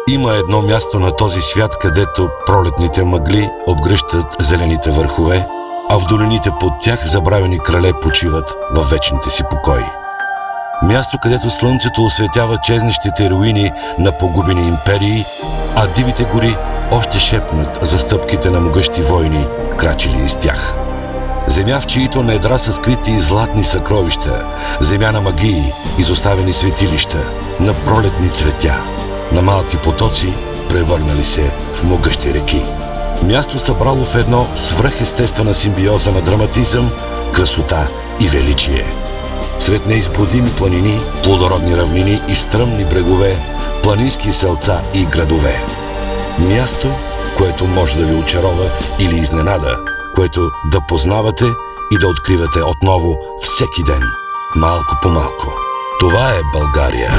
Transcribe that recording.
Има едно място на този свят, където пролетните мъгли обгръщат зелените върхове, а в долините под тях забравени крале почиват във вечните си покои. Място, където слънцето осветява чезнещите руини на погубени империи, а дивите гори още шепнат за стъпките на могъщи войни, крачили из тях. Земя, в чиито недра са скрити златни съкровища, земя на магии, изоставени светилища, на пролетни цветя, на малки потоци, превърнали се в могъщи реки. Място събрало в едно свръхестествена симбиоза на драматизъм, красота и величие. Сред неизбродими планини, плодородни равнини и стръмни брегове, планински селца и градове. Място, което може да ви очарова или изненада, което да познавате и да откривате отново всеки ден, малко по малко. Това е България.